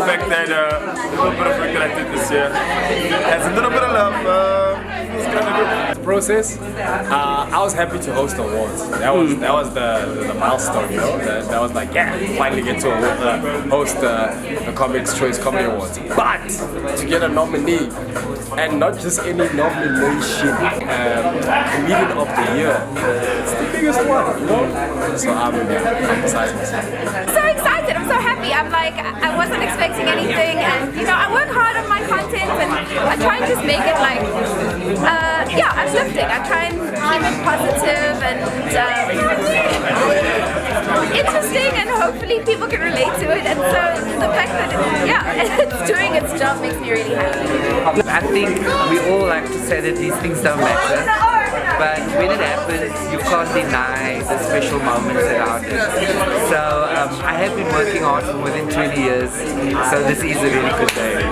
fact that a little bit of work that I did this year has a little bit of love. It's kind of good. The process, I was happy to host awards. That was the milestone, you know. That was like, yeah, finally get to host the Comics Choice Comedy Awards. But to get a nominee, and not just any nomination, Comedian of the Year, it's the biggest one, you know. So I'm excited. So excited! I'm so happy. I'm like, I wasn't expecting anything, and you know, I work hard on my content, and I try and just make it like, yeah, uplifting. I try and keep it positive and interesting, and hopefully people can relate to it. And so the fact that it's doing its job makes me really happy. I think we all like to say that these things don't matter, but when it happens, you can't deny the special moments around it. So I have been working hard for more than 20 years, so this is a really good day.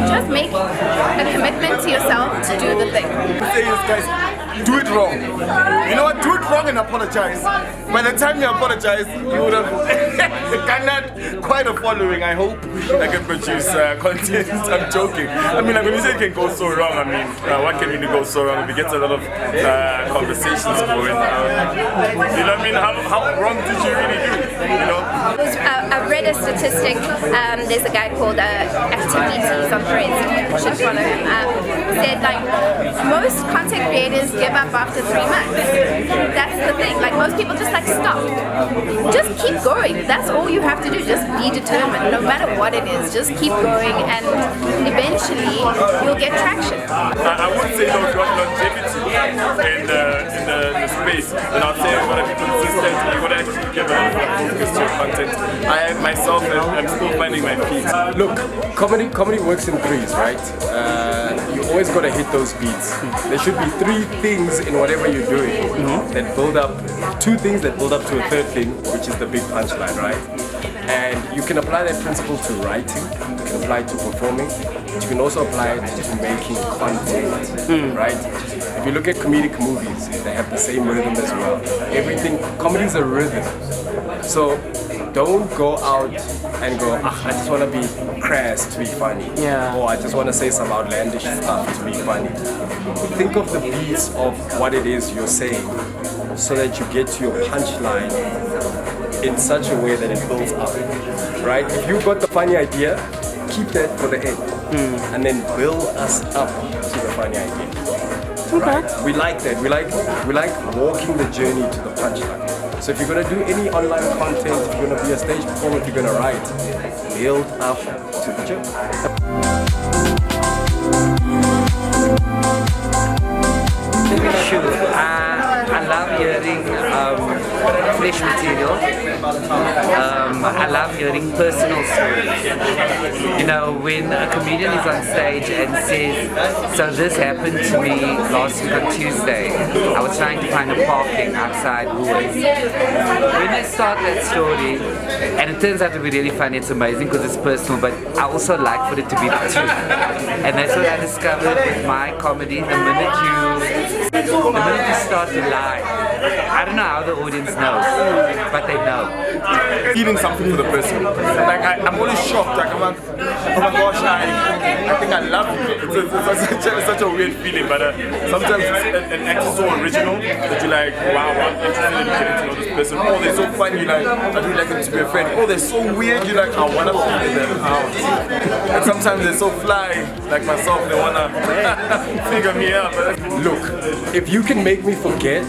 Just make a commitment to yourself to do the thing. Say this, guys, do it wrong. You know what? Do it wrong and apologize. By the time you apologize, you would have garnered quite a following. I hope I can produce content. I'm joking. I mean, like, when you say it can go so wrong, I mean, what can really go so wrong? If it gets a lot of conversations going. You know what I mean? How wrong did you really do? You know? I read a statistic. There's a guy called Activities on Threads. You should follow him. Said like most content creators give up after 3 months. That's the thing. Like most people just like stop. Just keep going. That's all you have to do. Just be determined. No matter what it is, just keep going, and eventually you'll get traction. I would say though, if you want longevity in the space, then I'd say you've got to be consistent. You've got to actually give a focus to your content. I myself am still finding my feet. Look, comedy works in threes, right? You always got to hit those beats. There should be 3 things in whatever you're doing that build up, 2 things that build up to a 3rd thing, which is the big punchline, right? And you can apply that principle to writing, you can apply it to performing, but you can also apply it to making content, right? If you look at comedic movies, they have the same rhythm as well. Comedy is a rhythm. So don't go out and go, I just want to be crass to be funny. Or I just want to say some outlandish stuff to be funny. Think of the beats of what it is you're saying so that you get to your punchline in such a way that it builds up, right? If you've got the funny idea, keep that for the end, and then build us up to the funny idea. Right? We like that. We like walking the journey to the punchline. So if you're gonna do any online content, if you're gonna be a stage performer, if you're gonna write, build up to the journey. Sure. I love hearing fresh material. I love hearing personal stories. You know, when a comedian is on stage and says, so this happened to me last week on Tuesday. I was trying to find a parking outside Woolworths. When they start that story, and it turns out to be really funny, it's amazing because it's personal, but I also like for it to be the truth. And that's what I discovered with my comedy. The minute you start to lie, I don't know how the audience knows, but they know. Feeling something for the person. Like I'm always shocked. Like I'm like, oh my gosh, I think I love it. It's such a weird feeling, but sometimes an act is so original that you're like, wow, I'm interested in getting to know this person. Oh, they're so funny. Like I'd really like them to be a friend. Oh, they're so weird. You're like, I wanna figure them out. And sometimes they're so fly, like myself. They wanna figure me out. Look, if you can make me forget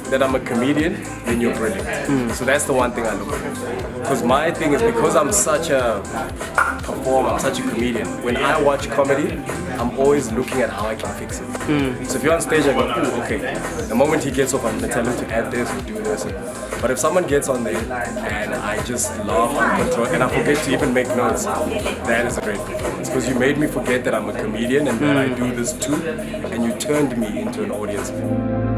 that I'm a comedian, then you're brilliant. So that's the one thing I look for. Because my thing is, because I'm such a performer, I'm such a comedian, when I watch comedy, I'm always looking at how I can fix it. So if you're on stage, I go, ooh, okay. The moment he gets off, I'm gonna tell him to add this or do this. But if someone gets on there and I just laugh uncontrolled and I forget to even make notes, that is a great performance. Because you made me forget that I'm a comedian and that I do this too, and you turned me into an audience member.